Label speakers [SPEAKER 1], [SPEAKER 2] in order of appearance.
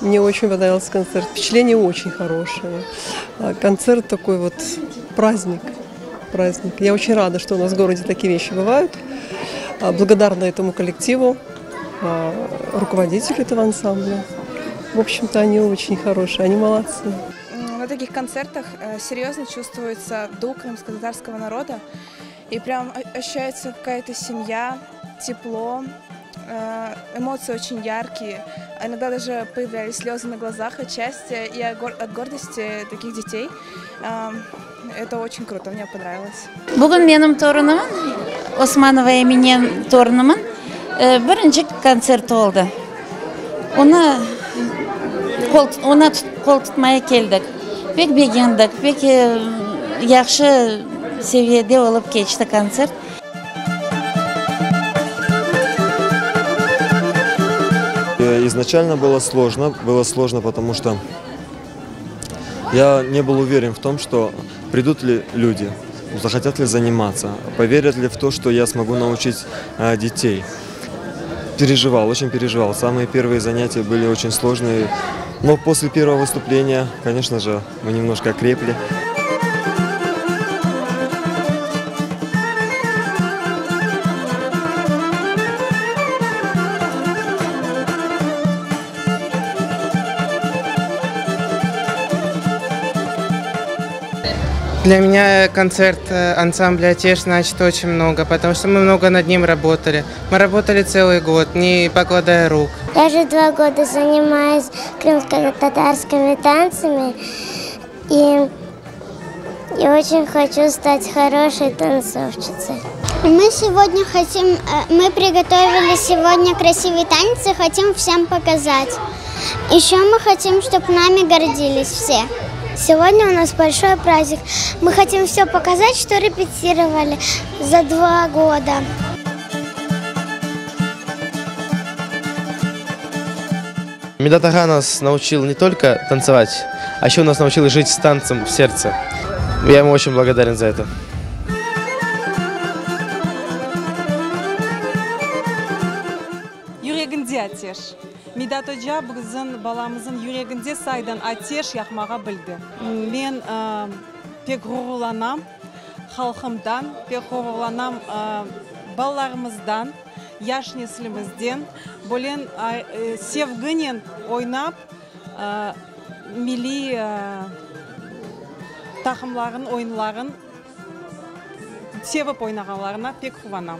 [SPEAKER 1] Мне очень понравился концерт. Впечатления очень хорошие. Концерт такой вот праздник. Праздник. Я очень рада, что у нас в городе такие вещи бывают. Благодарна этому коллективу, руководителю этого ансамбля. В общем-то, они очень хорошие, они молодцы.
[SPEAKER 2] На таких концертах серьезно чувствуется дух крымско-татарского народа. И прям ощущается какая-то семья, тепло, эмоции очень яркие. Иногда даже появлялись слезы на глазах от счастья и от гордости таких детей. Это очень круто, мне понравилось.
[SPEAKER 3] Бүгін менің торынымын, Османова Эминен торынымын. Бірінші концерт oldu. Оны қол тұтмай келдік. Бек бегендік, бек яқшы севиеде болып keçti концерт.
[SPEAKER 4] Изначально было сложно, потому что я не был уверен в том, что придут ли люди, захотят ли заниматься, поверят ли в то, что я смогу научить детей. Переживал, очень переживал. Самые первые занятия были очень сложные, но после первого выступления, конечно же, мы немножко окрепли.
[SPEAKER 5] Для меня концерт ансамбля «Теж» значит очень много, потому что мы много над ним работали. Мы работали целый год, не покладая рук.
[SPEAKER 6] Я уже 2 года занимаюсь крымско-татарскими танцами и очень хочу стать хорошей танцовщицей. Мы приготовили сегодня красивый танец и хотим всем показать. Еще мы хотим, чтобы нами гордились все. Сегодня у нас большой праздник. Мы хотим все показать, что репетировали за 2 года.
[SPEAKER 7] Медат ага нас научил не только танцевать, а еще нас научил жить с танцем в сердце. Я ему очень благодарен за это.
[SPEAKER 8] Yüreğinde ateş. Медат Hoca bizim balamızın yüreğinde saydan ateş yakmağa bildi. Ben pek gururlanam halkımdan, pek gururlanam ballarımızdan, yaş neslimizden. Bolen sevginin oynap milli takımların, oyunların sevip oynağanlarına pek kıvanam.